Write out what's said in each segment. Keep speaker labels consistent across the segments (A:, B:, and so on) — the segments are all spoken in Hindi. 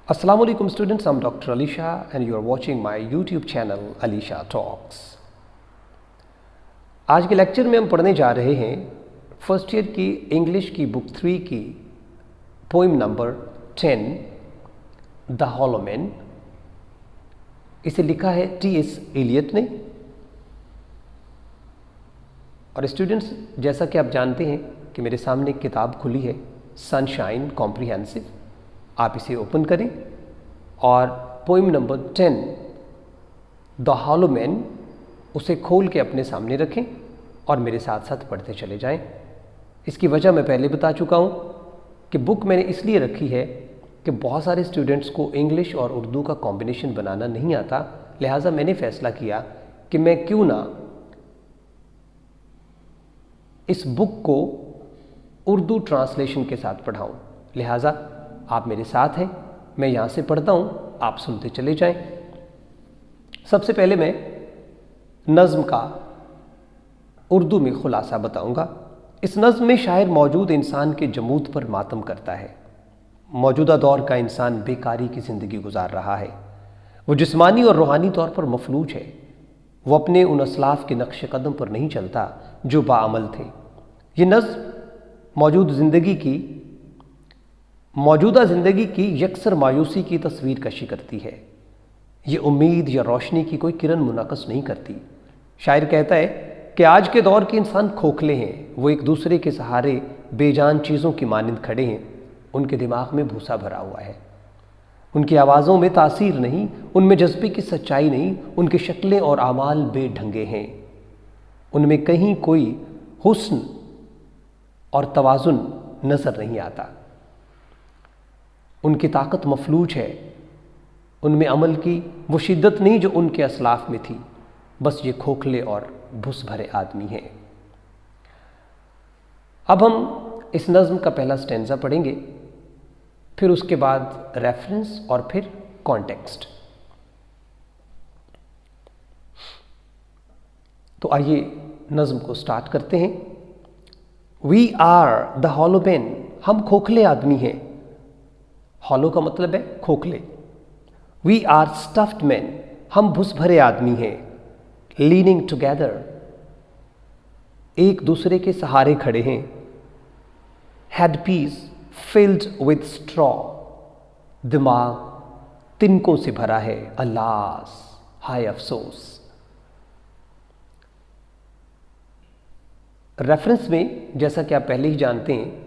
A: Assalamu alaikum students, I'm Dr. Alisha and you are watching my YouTube channel Alisha Talks। आज के लेक्चर में हम पढ़ने जा रहे हैं फर्स्ट ईयर की इंग्लिश की बुक 3 की poem number 10 the hollow man. इसे लिखा है T.S. एलियट ने। और स्टूडेंट्स, जैसा कि आप जानते हैं कि मेरे सामने एक किताब खुली है सनशाइन कॉम्प्रिहेंसिव। आप इसे ओपन करें और poem number 10 the hollow man उसे खोल के अपने सामने रखें और मेरे साथ साथ पढ़ते चले जाएं। इसकी वजह मैं पहले बता चुका हूं कि बुक मैंने इसलिए रखी है कि बहुत सारे स्टूडेंट्स को इंग्लिश और उर्दू का कॉम्बिनेशन बनाना नहीं आता, लिहाजा मैंने फैसला किया कि मैं क्यों ना इस बुक को उर्दू ट्रांसलेशन के साथ पढ़ाऊं। लिहाजा आप मेरे साथ हैं, मैं यहाँ से पढ़ता हूँ, आप सुनते चले जाएं। सबसे पहले मैं नज़्म का उर्दू में खुलासा बताऊंगा। इस नज़्म में शायर मौजूद इंसान के जमूद पर मातम करता है। मौजूदा दौर का इंसान बेकारी की ज़िंदगी गुजार रहा है। वो जिस्मानी और रूहानी तौर पर मफलूज है। वो अपने उन असलाफ के नक्श कदम पर नहीं चलता जो बाअमल थे। ये नज़्म मौजूदा ज़िंदगी की यकसर मायूसी की तस्वीर कशी करती है। ये उम्मीद या रोशनी की कोई किरण मुनक़स नहीं करती। शायर कहता है कि आज के दौर के इंसान खोखले हैं। वो एक दूसरे के सहारे बेजान चीज़ों की मानिंद खड़े हैं। उनके दिमाग में भूसा भरा हुआ है। उनकी आवाज़ों में तासीर नहीं, उनमें जज्बे की सच्चाई नहीं, उनकी शक्लें और आमाल बेढंगे हैं। उनमें कहीं कोई हुस्न और तवाज़ुन नज़र नहीं आता। उनकी ताकत मफलूज है। उनमें अमल की वो शिद्दत नहीं जो उनके असलाफ में थी। बस ये खोखले और भुस भरे आदमी हैं। अब हम इस नज़्म का पहला स्टेंजा पढ़ेंगे, फिर उसके बाद रेफरेंस और फिर कॉन्टेक्स्ट। तो आइए नज़्म को स्टार्ट करते हैं। We are the hollow man, हम खोखले आदमी हैं। हॉलो का मतलब है खोखले। वी आर स्टफ्ड मैन, हम भुस भरे आदमी हैं। लीनिंग टुगेदर, एक दूसरे के सहारे खड़े हैं। Head piece filled with straw, दिमाग तिनकों से भरा है। अलास, हाय अफसोस। रेफरेंस में जैसा कि आप पहले ही जानते हैं,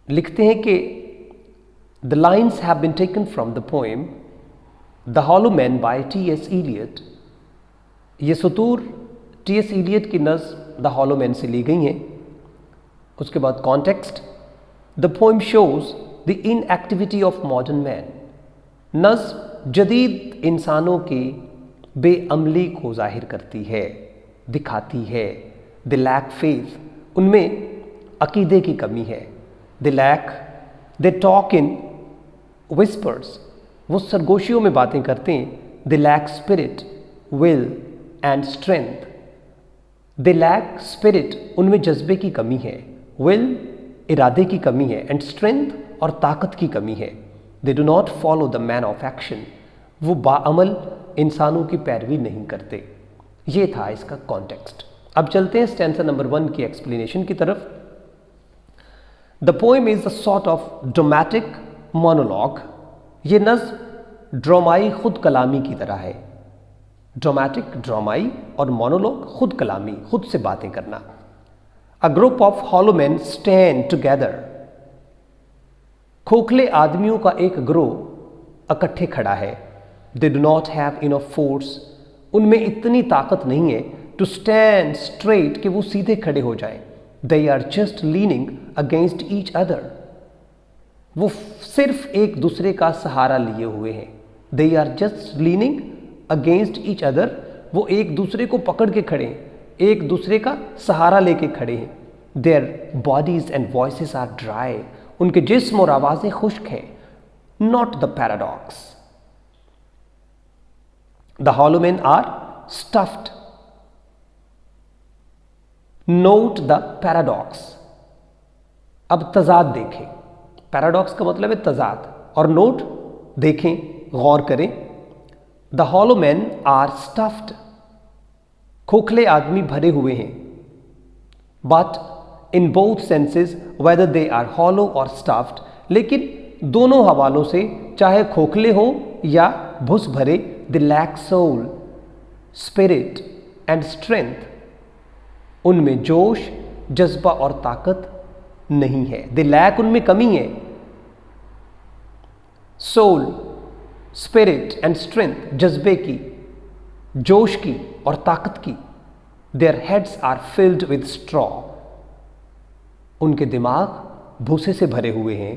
A: लिखते हैं कि the lines have been taken from the poem the hollow man by T.S. Eliot. ये सतूर T.S. एलियट की नज़्म द हॉलो मैन से ली गई हैं। उसके बाद context, the poem shows the inactivity of modern man. नज़्म जदीद इंसानों की बेअमली को जाहिर करती है, दिखाती है। द लैक फेथ, उनमें अकीदे की कमी है। दे टॉक इन विस्पर्स, वो सरगोशियों में बातें करते हैं। They lack spirit, will and strength. They lack spirit, उनमें जज्बे की कमी है। विल, इरादे की कमी है। एंड स्ट्रेंथ, और ताकत की कमी है। They do not follow the man of action, वो बाअमल इंसानों की पैरवी नहीं करते। ये था इसका कॉन्टेक्स्ट। अब चलते हैं स्टैंजा नंबर 1 की एक्सप्लेनेशन की तरफ। The poem is a sort of dramatic monologue. ये नज़्म ड्रामाई खुद कलामी की तरह है। ड्रामेटिक ड्रामाई और मोनोलॉग खुद कलामी, खुद से बातें करना। A group of hollow man stand together, खोखले आदमियों का एक ग्रोह इकट्ठे खड़ा है। They do not have enough force, उनमें इतनी ताकत नहीं है टू स्टैंड स्ट्रेट कि वो सीधे खड़े हो जाएं। They are just leaning against each other, वो सिर्फ एक दूसरे का सहारा लिए हुए हैं। They are just leaning against each other, वो एक दूसरे को पकड़ के खड़े हैं, एक दूसरे का सहारा लेके खड़े हैं। Their bodies and voices are dry, उनके जिस्म और आवाजें खुश्क हैं। Not the paradox, the hollow man are stuffed. Note the paradox. अब तजाद देखें। पैराडॉक्स का मतलब है तजाद। और नोट देखें, गौर करें, the hollow man are stuffed, खोखले आदमी भरे हुए हैं। But in both senses whether they are hollow और स्टफ्ड, लेकिन दोनों हवालों से, चाहे खोखले हो या भुस भरे, they lack soul, spirit and strength, उनमें जोश, जज्बा और ताकत नहीं है। दे लैक, उनमें कमी है। सोल, स्पिरिट एंड स्ट्रेंथ, जज्बे की, जोश की और ताकत की। Their heads are filled with straw, उनके दिमाग भूसे से भरे हुए हैं।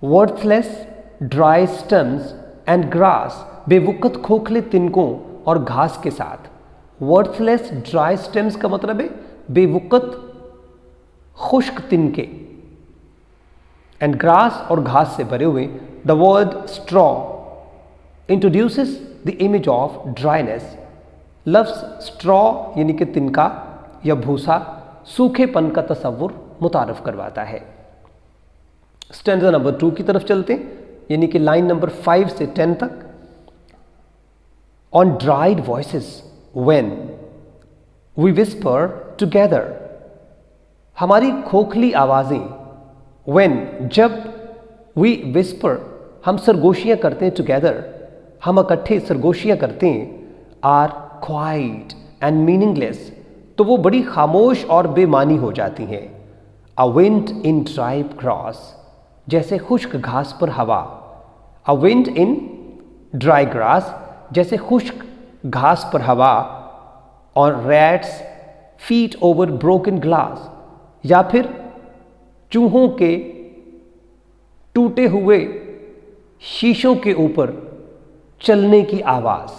A: Worthless dry stems and grass, बेवकत खोखले तिनकों और घास के साथ। वर्थलेस ड्राई स्टेम्स का मतलब है बेवकत खुश्क तिनके, एंड ग्रास और घास से भरे हुए। The word straw introduces the image of dryness. लफ्ज स्ट्रॉ यानी कि तिनका या भूसा सूखेपन का तस्वुर मुतारफ करवाता है। स्टैंजा नंबर 2 की तरफ चलते हैं, यानी कि लाइन नंबर 5 से 10 तक। On dried voices when we whisper together, हमारी खोखली आवाजें, व्हेन जब, वी विस्पर हम सरगोशियां करते हैं, टुगेदर हम इकट्ठे सरगोशियां करते हैं, आर क्वाइट एंड मीनिंगलेस, तो वो बड़ी खामोश और बेमानी हो जाती हैं। A wind in dry grass, जैसे खुश्क घास पर हवा। A wind in dry grass, जैसे खुश्क घास पर हवा। और rats feet over broken glass, या फिर चूहों के टूटे हुए शीशों के ऊपर चलने की आवाज,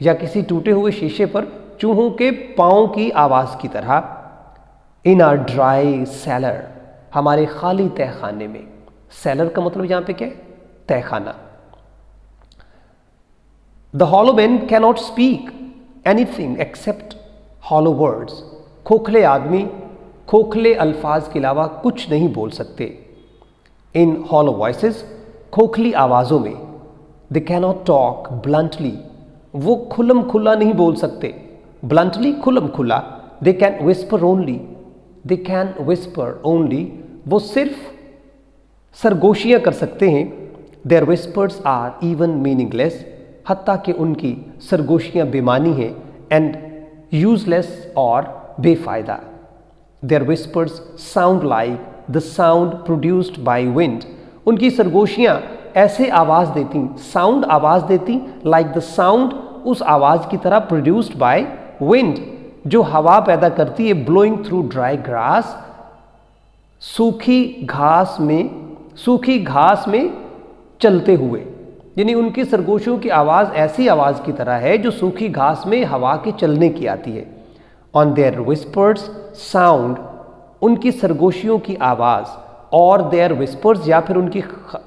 A: या किसी टूटे हुए शीशे पर चूहों के पांव की आवाज की तरह। इन आर ड्राई सेलर, हमारे खाली तहखाने में। सेलर का मतलब यहां पे क्या है? तहखाना। The hollow man cannot speak anything except hollow words, खोखले आदमी खोखले अल्फाज के अलावा कुछ नहीं बोल सकते। इन हॉलो वॉइसेस, खोखली आवाजों में। दे कैनॉट टॉक ब्लंटली, वो खुल्लम खुल्ला नहीं बोल सकते। ब्लंटली, खुल्लम खुल्ला। They can whisper only, they can whisper only, वो सिर्फ सरगोशियां कर सकते हैं। Their whispers are even meaningless, हत्ता कि उनकी सरगोशियां बेमानी हैं। एंड यूजलेस और बेफायदा। Their whispers sound like the sound produced by wind, उनकी सरगोशियां ऐसे आवाज देती, साउंड आवाज देती, लाइक द साउंड, उस आवाज की तरह, प्रोड्यूस्ड बाय विंड, जो हवा पैदा करती है, ब्लोइंग थ्रू ड्राई ग्रास, सूखी घास में चलते हुए। यानी उनकी सरगोशियों की आवाज ऐसी आवाज की तरह है जो सूखी घास में हवा के चलने की आती है। ऑन देयर विस्पर्स साउंड, उनकी सरगोशियों की आवाज, और देयर विस्पर्स या फिर उनकी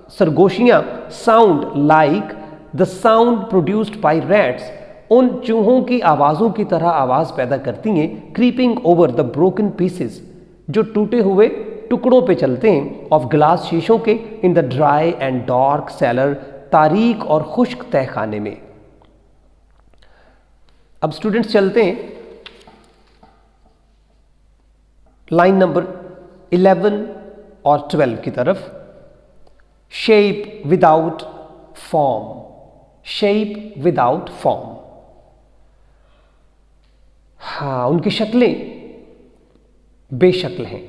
A: सरगोशियां, sound like the sound produced by rats, उन चूहों की आवाजों की तरह आवाज पैदा करती हैं। Creeping over the broken pieces, जो टूटे हुए टुकड़ों पे चलते हैं, ऑफ ग्लास, शीशों के, in the dry and dark cellar, तारीक और खुश्क तहखाने में। अब स्टूडेंट्स चलते हैं लाइन नंबर 11 और 12 की तरफ। Shape without form, shape without form. हाँ, उनकी शक्लें बेशक्ल हैं।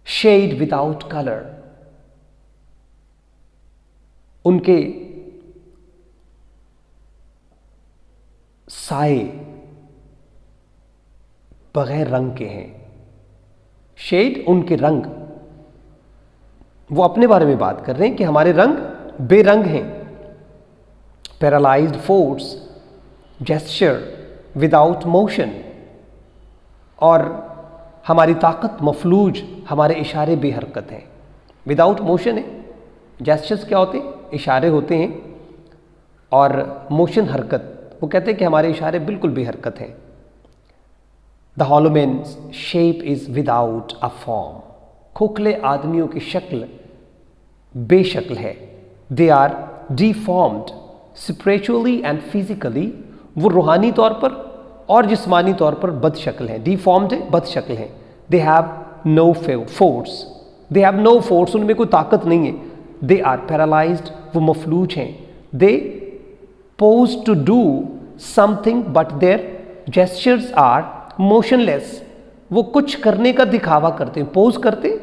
A: शेड विदाउट कलर, उनके साए बगैर रंग के हैं। शेड, उनके रंग, वो अपने बारे में बात कर रहे हैं कि हमारे रंग बेरंग हैं। Paralysed force, gesture without motion, और हमारी ताकत मफलूज, हमारे इशारे बेहरकत हैं। विदाउट मोशन है, जेस्चर्स क्या होते हैं? इशारे होते हैं, और मोशन हरकत, वो कहते हैं कि हमारे इशारे बिल्कुल बेहरकत हैं। The hollow man shape is without a form, खोखले आदमियों की शक्ल बेशक्ल है। They are deformed spiritually and physically, वो रूहानी तौर पर और जिस्मानी तौर पर बदशक्ल हैं। डिफॉर्म्ड है, बदशक्ल हैं। They have no force, they have no force, उनमें कोई ताकत नहीं है। दे आर पैरालाइज्ड, वो मफलूज हैं। They pose to do something but their gestures are motionless, वो कुछ करने का दिखावा करते हैं, पोज करते,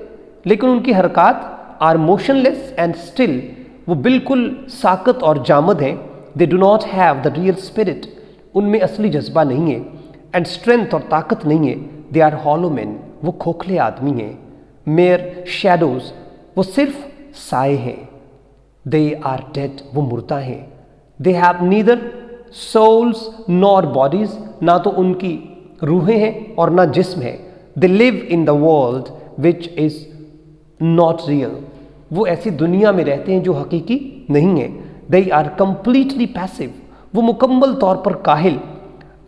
A: लेकिन उनकी हरकत आर मोशनलेस एंड स्टिल, वो बिल्कुल साकत और जामद हैं। They do not have the real spirit, उनमें असली जज्बा नहीं है, एंड स्ट्रेंथ और ताकत नहीं है। दे आर हॉलो मैन, वो खोखले आदमी हैं। मेयर शैडोज, वो सिर्फ साए हैं। दे आर डेड, वो मुर्दा हैं। They have neither souls nor bodies, ना तो उनकी रूहें हैं और ना जिस्म है। They live in the world which is not real, वो ऐसी दुनिया में रहते हैं जो हकीकी नहीं है। दे आर कंप्लीटली पैसिव, वो मुकम्मल तौर पर काहिल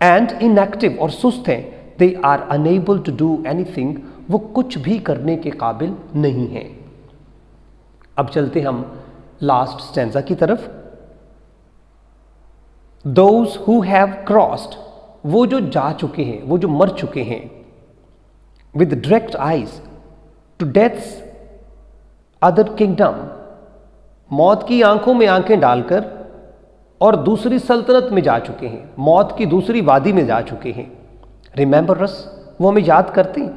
A: एंड इनएक्टिव और सुस्त हैं। They are unable to do anything, वो कुछ भी करने के काबिल नहीं हैं। अब चलते हम लास्ट स्टैंजा की तरफ। Those who have crossed, वो जो जा चुके हैं, वो जो मर चुके हैं, with direct eyes to death's other kingdom, मौत की आंखों में आंखें डालकर और दूसरी सल्तनत में जा चुके हैं, मौत की दूसरी वादी में जा चुके हैं। रिमेंबर अस, वो हमें याद करते हैं,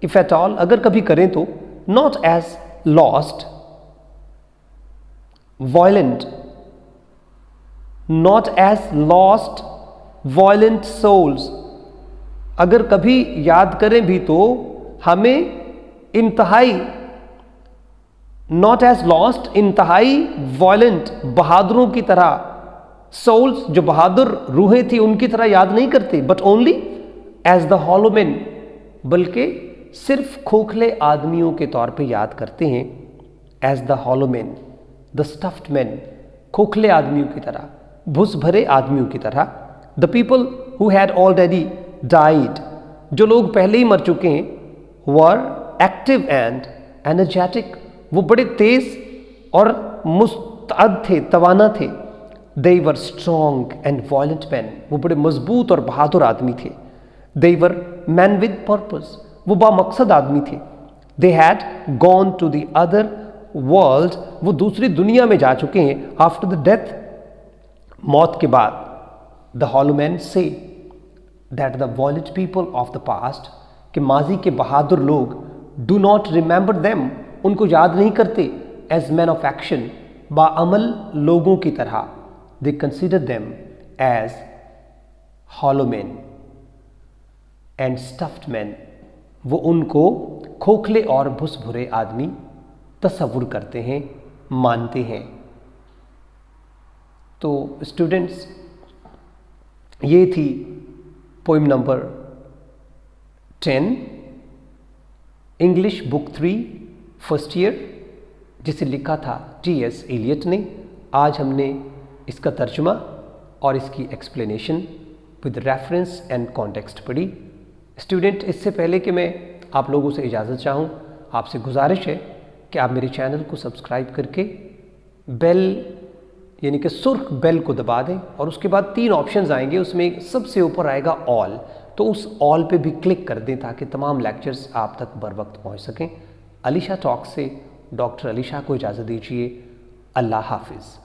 A: इफ एट ऑल, अगर कभी करें तो, not as lost violent, not as lost violent souls, अगर कभी याद करें भी तो हमें इंतहाई, नॉट एज लॉस्ट, इंतहाई वायलेंट, बहादुरों की तरह, सोल्स जो बहादुर रूहें थी उनकी तरह याद नहीं करते, but only as the hollow man, बल्कि सिर्फ खोखले आदमियों के तौर पे याद करते हैं। As the hollow man, the stuffed man, खोखले आदमियों की तरह, भुस भरे आदमियों की तरह। The people who had already died, जो लोग पहले ही मर चुके हैं, वर एक्टिव एंड एनर्जेटिक, वो बड़े तेज और मुस्तअद थे, तवाना थे। They were strong and violent man, वो बड़े मजबूत और बहादुर आदमी थे। They were man with purpose, वो बामकसद आदमी थे। They had gone to the other world, वो दूसरी दुनिया में जा चुके हैं। आफ्टर द डेथ, मौत के बाद, the hollow man say that the violent people of the past, कि माजी के बहादुर लोग, डू नॉट रिमेंबर देम, उनको याद नहीं करते, एज मैन ऑफ एक्शन, बाअमल लोगों की तरह। They consider them as hollow man and stuffed man, वो उनको खोखले और भुस भुरे आदमी तस्वुर करते हैं, मानते हैं। तो स्टूडेंट्स, ये थी poem number 10, English book 3 first year, जिसे लिखा था टी.एस. एलियट ने। आज हमने इसका तर्जुमा और इसकी explanation with reference and context पढ़ी। स्टूडेंट, इससे पहले कि मैं आप लोगों से इजाज़त चाहूँ, आपसे गुजारिश है कि आप मेरे चैनल को सब्सक्राइब करके बेल यानी कि सुर्ख बेल को दबा दें, और उसके बाद 3 ऑप्शंस आएंगे, उसमें सबसे ऊपर आएगा ऑल, तो उस ऑल पे भी क्लिक कर दें ताकि तमाम लेक्चर्स आप तक बर वक्त पहुँच सकें। अलीशा टॉक से डॉक्टर अलीशा को इजाज़त दीजिए। अल्लाह हाफिज़।